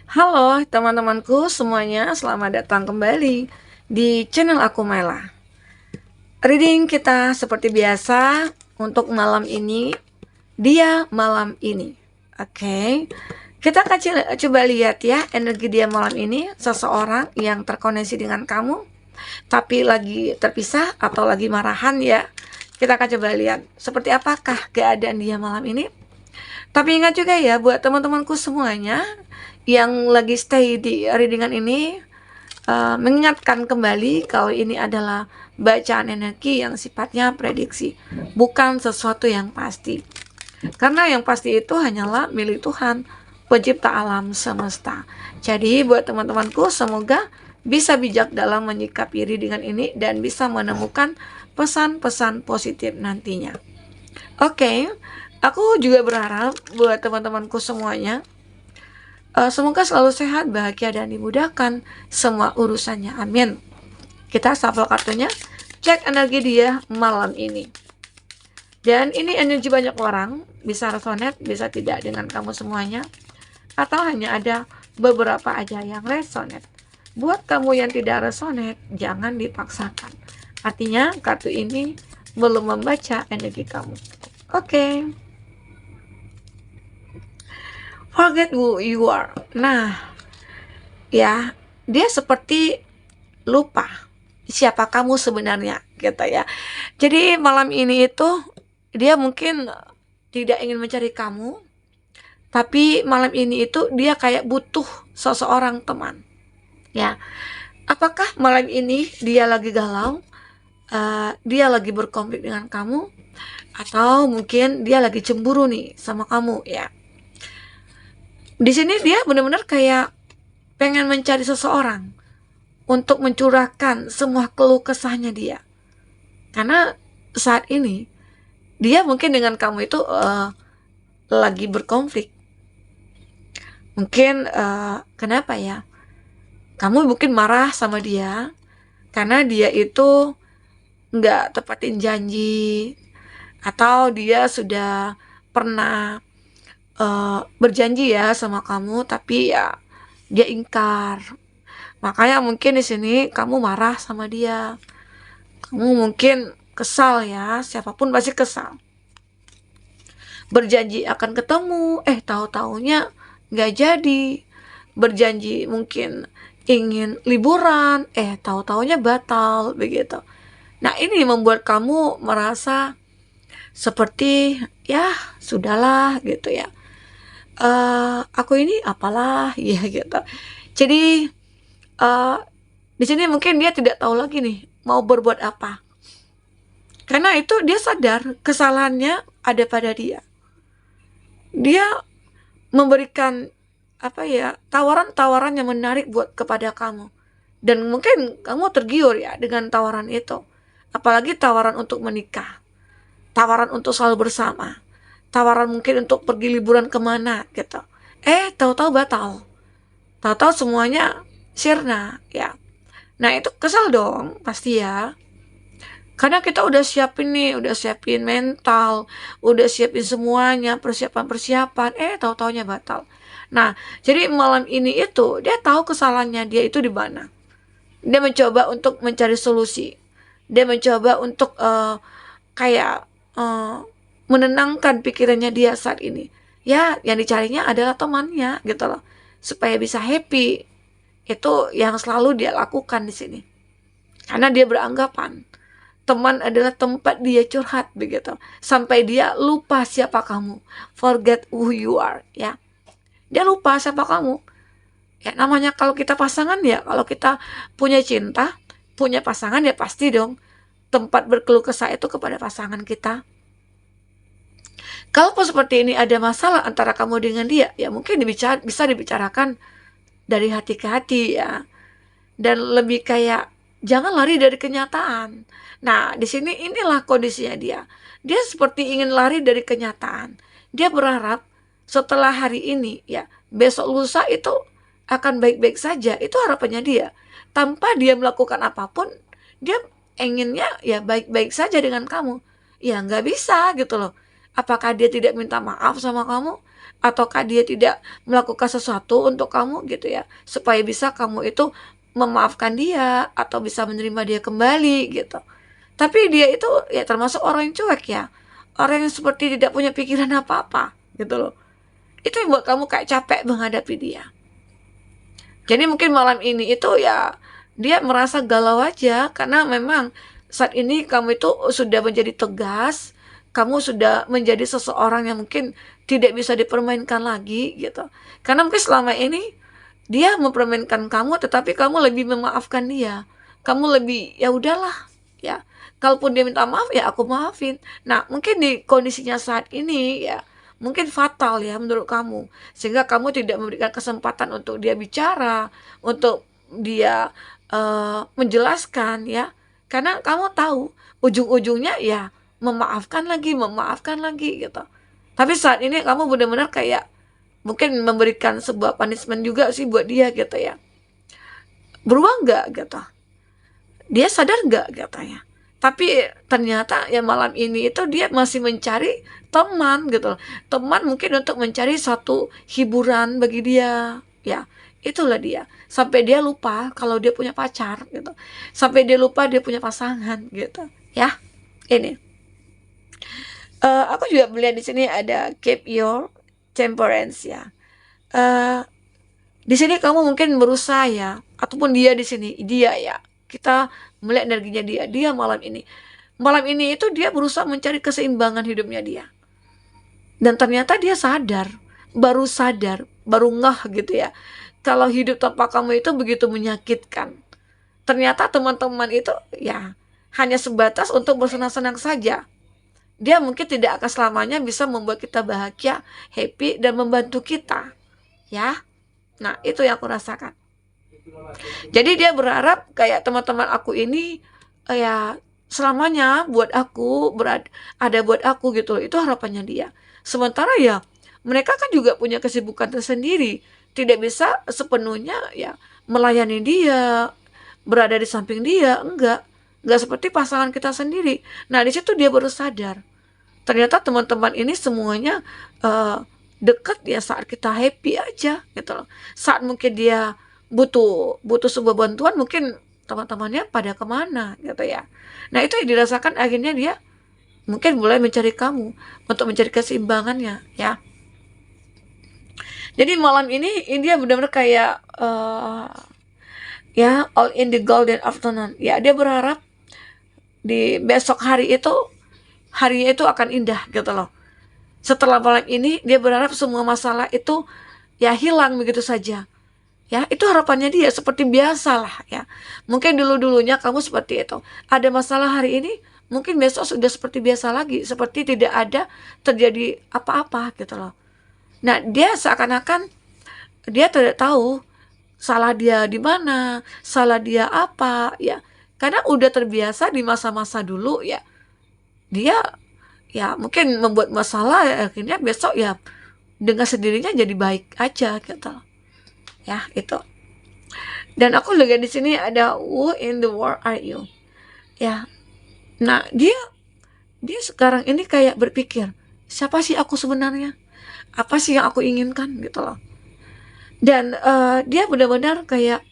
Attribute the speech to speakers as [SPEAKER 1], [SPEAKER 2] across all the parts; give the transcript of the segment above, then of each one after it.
[SPEAKER 1] Halo teman-temanku semuanya, selamat datang kembali di channel aku Mela. Reading kita seperti biasa untuk malam ini, dia malam ini. Oke, kita akan coba lihat ya energi dia malam ini, seseorang yang terkoneksi dengan kamu, tapi lagi terpisah atau lagi marahan ya. Kita akan coba lihat seperti apakah keadaan dia malam ini. Tapi ingat juga ya buat teman-temanku semuanya yang lagi stay di readingan ini, mengingatkan kembali kalau ini adalah bacaan energi yang sifatnya prediksi, bukan sesuatu yang pasti. Karena yang pasti itu hanyalah milik Tuhan, pencipta alam semesta. Jadi buat teman-temanku semoga bisa bijak dalam menyikapi readingan ini dan bisa menemukan pesan-pesan positif nantinya. Oke, aku juga berharap buat teman-temanku semuanya, semoga selalu sehat, bahagia, dan dimudahkan semua urusannya. Amin. Kita shuffle kartunya, cek energi dia malam ini. Dan ini energi banyak orang, bisa resonate, bisa tidak dengan kamu semuanya, atau hanya ada beberapa aja yang resonate. Buat kamu yang tidak resonate, jangan dipaksakan. Artinya kartu ini belum membaca energi kamu. Oke. Forget who you are. Nah, ya, dia seperti lupa siapa kamu sebenarnya gitu ya. Jadi malam ini itu dia mungkin tidak ingin mencari kamu, tapi malam ini itu dia kayak butuh seseorang teman. Ya, apakah malam ini dia lagi galau, dia lagi berkonflik dengan kamu, atau mungkin dia lagi cemburu nih sama kamu ya. Di sini dia benar-benar kayak pengen mencari seseorang untuk mencurahkan semua keluh kesahnya dia. Karena saat ini dia mungkin dengan kamu itu lagi berkonflik. Mungkin kenapa ya? Kamu mungkin marah sama dia karena dia itu nggak tepatin janji, atau dia sudah pernah berjanji ya sama kamu, tapi ya dia ingkar. Makanya mungkin di sini kamu marah sama dia. Kamu mungkin kesal ya, siapapun pasti kesal. Berjanji akan ketemu, tahu-taunya nggak jadi. Berjanji mungkin ingin liburan, tahu-taunya batal, begitu. Nah, ini membuat kamu merasa seperti ya sudahlah gitu ya. Aku ini apalah ya gitu. Jadi di sini mungkin dia tidak tahu lagi nih mau berbuat apa. Karena itu dia sadar kesalahannya ada pada dia. Dia memberikan tawaran-tawaran yang menarik buat kepada kamu. Dan mungkin kamu tergiur ya dengan tawaran itu. Apalagi tawaran untuk menikah. Tawaran untuk selalu bersama. Tawaran mungkin untuk pergi liburan kemana gitu. Tahu-tahu batal. Tahu-tahu semuanya sirna ya. Nah itu kesal dong pasti ya. Karena kita udah siapin nih, udah siapin mental, udah siapin semuanya, persiapan-persiapan, tahu-taunya batal. Nah, jadi malam ini itu dia tahu kesalahannya dia itu di mana. Dia mencoba untuk mencari solusi. Dia mencoba untuk kayak menenangkan pikirannya dia saat ini. Ya, yang dicarinya adalah temannya gitu loh, supaya bisa happy. Itu yang selalu dia lakukan di sini. Karena dia beranggapan teman adalah tempat dia curhat begitu. Sampai dia lupa siapa kamu. Forget who you are ya. Dia lupa siapa kamu. Ya namanya kalau kita pasangan ya, kalau kita punya cinta, punya pasangan ya pasti dong tempat berkeluh kesah itu kepada pasangan kita. Kalau seperti ini ada masalah antara kamu dengan dia, ya mungkin bisa dibicarakan dari hati ke hati ya. Dan lebih kayak jangan lari dari kenyataan. Nah, di sini inilah kondisinya dia. Dia seperti ingin lari dari kenyataan. Dia berharap setelah hari ini ya, besok lusa itu akan baik-baik saja. Itu harapannya dia. Tanpa dia melakukan apapun, dia inginnya ya baik-baik saja dengan kamu. Ya nggak bisa gitu loh. Apakah dia tidak minta maaf sama kamu? ataukah dia tidak melakukan sesuatu untuk kamu gitu ya, supaya bisa kamu itu memaafkan dia atau bisa menerima dia kembali gitu. Tapi dia itu ya termasuk orang yang cuek ya, orang yang seperti tidak punya pikiran apa-apa gitu loh. Itu yang buat kamu kayak capek menghadapi dia. Jadi mungkin malam ini itu ya dia merasa galau aja karena memang saat ini kamu itu sudah menjadi tegas, kamu sudah menjadi seseorang yang mungkin tidak bisa dipermainkan lagi gitu. Karena mungkin selama ini dia mempermainkan kamu, tetapi kamu lebih memaafkan dia. Kamu lebih ya udahlah ya. Kalaupun dia minta maaf ya aku maafin. Nah, mungkin di kondisinya saat ini ya mungkin fatal ya menurut kamu, sehingga kamu tidak memberikan kesempatan untuk dia bicara, untuk dia menjelaskan ya. Karena kamu tahu ujung-ujungnya ya memaafkan lagi gitu. Tapi saat ini kamu benar-benar kayak mungkin memberikan sebuah punishment juga sih buat dia gitu ya. Berubah nggak gitu? Dia sadar nggak katanya? Tapi ternyata ya malam ini itu dia masih mencari teman gitu loh. Teman mungkin untuk mencari satu hiburan bagi dia. Ya, itulah dia. Sampai dia lupa kalau dia punya pacar gitu. Sampai dia lupa dia punya pasangan gitu. Ya, ini. Aku juga melihat di sini ada keep your temperance ya. Eh, di sini kamu mungkin berusaha ya, ataupun dia di sini, dia ya. Kita melihat energinya dia malam ini. Malam ini itu dia berusaha mencari keseimbangan hidupnya dia. Dan ternyata dia sadar, baru ngeh gitu ya. Kalau hidup tanpa kamu itu begitu menyakitkan. Ternyata teman-teman itu ya hanya sebatas untuk bersenang-senang saja. Dia mungkin tidak akan selamanya bisa membuat kita bahagia, happy, dan membantu kita. Ya, nah itu yang aku rasakan. Jadi dia berharap kayak teman-teman aku ini ya selamanya buat aku, ada buat aku gitu loh. Itu harapannya dia. Sementara ya mereka kan juga punya kesibukan tersendiri. Tidak bisa sepenuhnya ya melayani dia, berada di samping dia, enggak seperti pasangan kita sendiri. Nah, di situ dia baru sadar. Ternyata teman-teman ini semuanya dekat ya saat kita happy aja gitu loh. Saat mungkin dia butuh sebuah bantuan, mungkin teman-temannya pada kemana gitu ya. Nah, itu yang dirasakan akhirnya dia mungkin mulai mencari kamu untuk mencari keseimbangannya ya. Jadi malam ini dia benar-benar kayak ya all in the golden afternoon. Ya, dia berharap di besok harinya itu akan indah gitu loh. Setelah malam ini dia berharap semua masalah itu ya hilang begitu saja. Ya, itu harapannya dia seperti biasa lah ya. Mungkin dulu-dulunya kamu seperti itu. Ada masalah hari ini, mungkin besok sudah seperti biasa lagi, seperti tidak ada terjadi apa-apa gitu loh. Nah, dia seakan-akan dia tidak tahu salah dia di mana, salah dia apa ya. Karena udah terbiasa di masa-masa dulu ya. Dia ya mungkin membuat masalah ya, akhirnya besok ya dengan sendirinya jadi baik aja gitu. Ya, itu. Dan aku lihat di sini ada who in the world are you? Ya. Nah, dia sekarang ini kayak berpikir, siapa sih aku sebenarnya? Apa sih yang aku inginkan gitu loh. Dan dia benar-benar kayak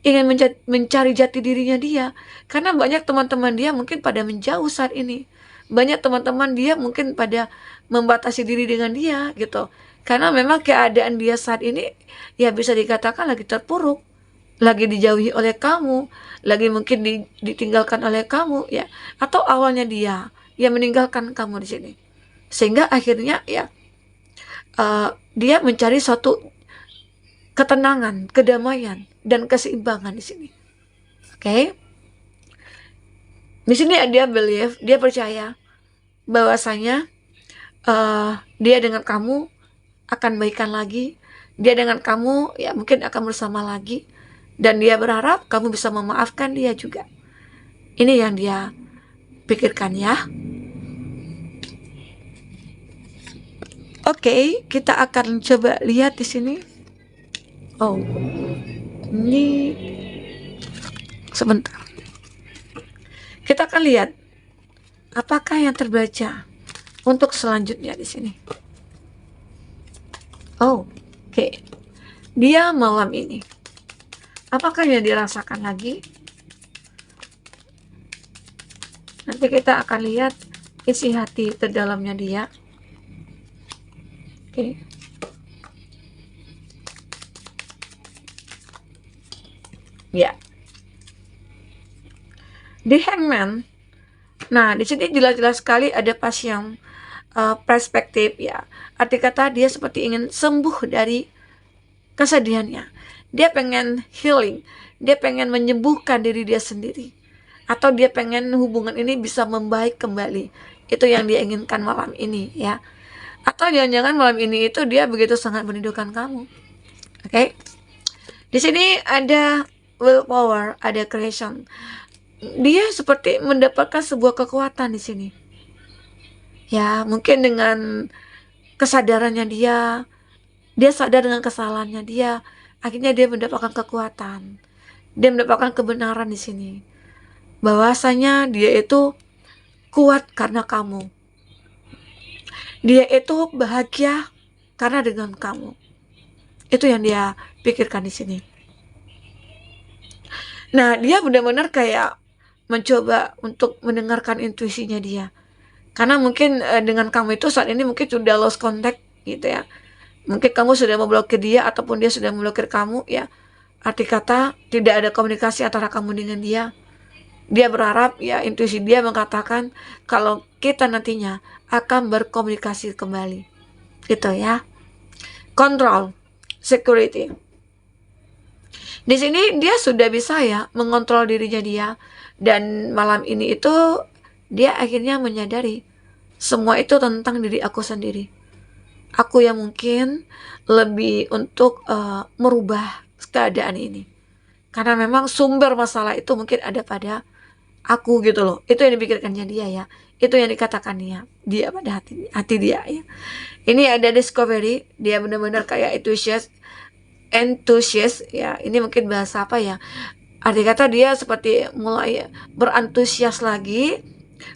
[SPEAKER 1] ingin mencari jati dirinya dia. Karena banyak teman-teman dia mungkin pada menjauh saat ini. Banyak teman-teman dia mungkin pada membatasi diri dengan dia gitu. Karena memang keadaan dia saat ini ya bisa dikatakan lagi terpuruk, lagi dijauhi oleh kamu, lagi mungkin ditinggalkan oleh kamu ya, atau awalnya dia yang meninggalkan kamu di sini. Sehingga akhirnya ya dia mencari suatu ketenangan, kedamaian, dan keseimbangan di sini. Oke? Di sini dia believe, dia percaya bahwasanya dia dengan kamu akan baikan lagi, dia dengan kamu ya mungkin akan bersama lagi, dan dia berharap kamu bisa memaafkan dia juga. Ini yang dia pikirkan ya. Oke, kita akan coba lihat di sini. Oh, ini sebentar. Kita akan lihat apakah yang terbaca untuk selanjutnya di sini. Oh, oke. Dia malam ini, apakah yang dirasakan lagi? Nanti kita akan lihat isi hati terdalamnya dia. Oke. Ya. Di Hangman. Nah, di sini jelas-jelas sekali ada pas yang perspektif ya. Arti kata dia seperti ingin sembuh dari kesedihannya. Dia pengen healing. Dia pengen menyembuhkan diri dia sendiri. Atau dia pengen hubungan ini bisa membaik kembali. Itu yang dia inginkan malam ini ya. Atau jangan-jangan malam ini itu dia begitu sangat merindukan kamu. Oke. Di sini ada willpower, ada creation. Dia seperti mendapatkan sebuah kekuatan di sini. Ya, mungkin dengan kesadarannya dia sadar dengan kesalahannya dia, akhirnya dia mendapatkan kekuatan. Dia mendapatkan kebenaran di sini. Bahwasanya dia itu kuat karena kamu. Dia itu bahagia karena dengan kamu. Itu yang dia pikirkan di sini. Nah, dia benar-benar kayak mencoba untuk mendengarkan intuisinya dia. Karena mungkin dengan kamu itu saat ini mungkin sudah lost contact gitu ya. Mungkin kamu sudah memblokir dia ataupun dia sudah memblokir kamu ya. Arti kata tidak ada komunikasi antara kamu dengan dia. Dia berharap ya, intuisi dia mengatakan kalau kita nantinya akan berkomunikasi kembali. Gitu ya. Control, security. Di sini dia sudah bisa ya mengontrol dirinya dia, dan malam ini itu dia akhirnya menyadari semua itu tentang diri aku sendiri. Aku yang mungkin lebih untuk merubah keadaan ini. Karena memang sumber masalah itu mungkin ada pada aku gitu loh. Itu yang dipikirkannya dia ya. Itu yang dikatakan dia pada hati dia ya. Ini ada discovery, dia benar-benar kayak enthusiast ya. Ini mungkin bahasa apa ya? Arti kata dia seperti mulai berantusias lagi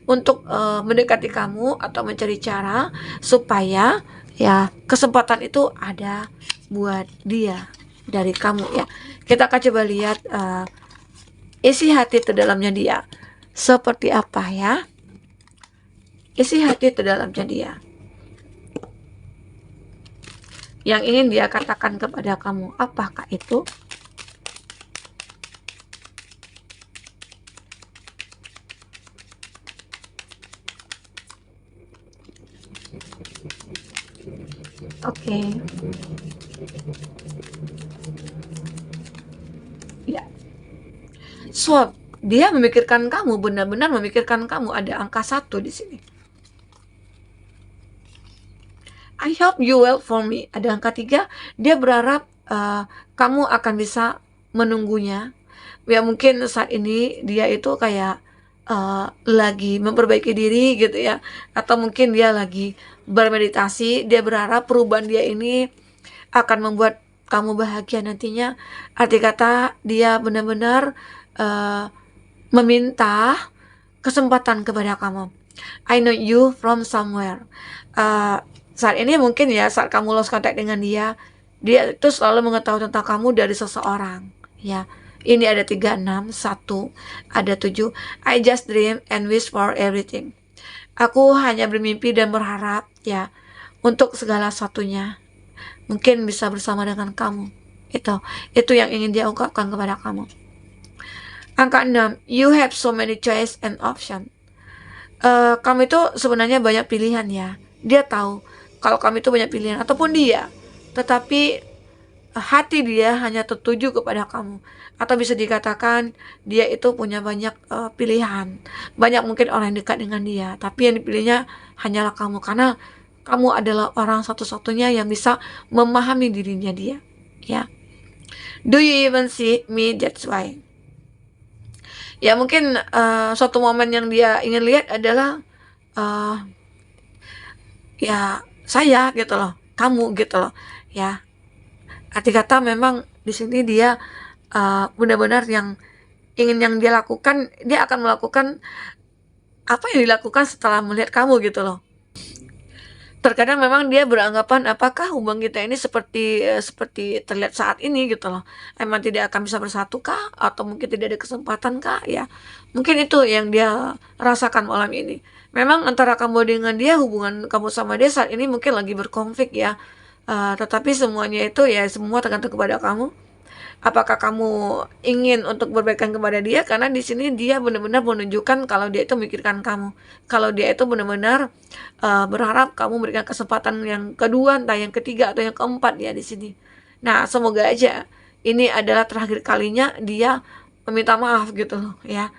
[SPEAKER 1] untuk mendekati kamu atau mencari cara supaya ya kesempatan itu ada buat dia dari kamu ya. Kita akan coba lihat isi hati terdalamnya dia seperti apa ya. Isi hati terdalamnya dia yang ingin dia katakan kepada kamu, apakah itu? Oke. Ya. Swap, dia memikirkan kamu, benar-benar memikirkan kamu. Ada angka 1 di sini. I hope you well for me. Ada angka 3, dia berharap kamu akan bisa menunggunya. Ya mungkin saat ini dia itu kayak lagi memperbaiki diri gitu ya. Atau mungkin dia lagi bermeditasi. Dia berharap perubahan dia ini akan membuat kamu bahagia nantinya. Arti kata dia benar-benar meminta kesempatan kepada kamu. I know you from somewhere. Saat ini mungkin ya, saat kamu lost contact dengan dia itu selalu mengetahui tentang kamu dari seseorang ya. Ini ada 3, 6, 1, ada 7. I just dream and wish for everything. Aku hanya bermimpi dan berharap ya untuk segala satunya mungkin bisa bersama dengan kamu. Itu yang ingin dia ungkapkan kepada kamu. Angka 6, you have so many choice and option. Kamu itu sebenarnya banyak pilihan ya. Dia tahu kalau kamu itu banyak pilihan ataupun dia, tetapi hati dia hanya tertuju kepada kamu. Atau bisa dikatakan dia itu punya banyak pilihan. Banyak mungkin orang yang dekat dengan dia, tapi yang dipilihnya hanyalah kamu, karena kamu adalah orang satu-satunya yang bisa memahami dirinya dia ya. Do you even see me? That's why. Ya mungkin suatu momen yang dia ingin lihat adalah ya saya gitu loh, kamu gitu loh ya. Arti kata memang di sini dia benar-benar yang ingin yang dia lakukan, dia akan melakukan apa yang dilakukan setelah melihat kamu gitu loh. Terkadang memang dia beranggapan, apakah hubungan kita ini seperti terlihat saat ini gitu loh, emang tidak akan bisa bersatu kah? Atau mungkin tidak ada kesempatan kah ya? Mungkin itu yang dia rasakan malam ini. Memang antara kamu dengan dia, hubungan kamu sama dia saat ini mungkin lagi berkonflik ya, tetapi semuanya itu ya semua tergantung kepada kamu. Apakah kamu ingin untuk berbaikan kepada dia? Karena di sini dia benar-benar menunjukkan kalau dia itu memikirkan kamu. Kalau dia itu benar-benar berharap kamu memberikan kesempatan yang kedua, entah yang ketiga atau yang keempat ya di sini. Nah, semoga aja ini adalah terakhir kalinya dia meminta maaf gitu loh ya.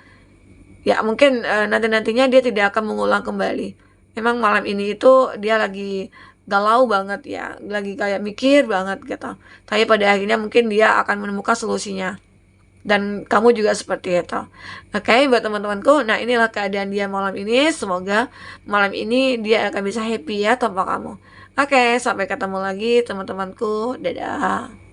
[SPEAKER 1] Ya mungkin nanti-nantinya dia tidak akan mengulang kembali. Memang malam ini itu dia lagi galau banget ya, lagi kayak mikir banget gitu. Tapi pada akhirnya mungkin dia akan menemukan solusinya. Dan kamu juga seperti itu. Oke, buat teman-temanku, nah inilah keadaan dia malam ini. Semoga malam ini dia akan bisa happy ya tanpa kamu. Oke, sampai ketemu lagi teman-temanku. Dadah.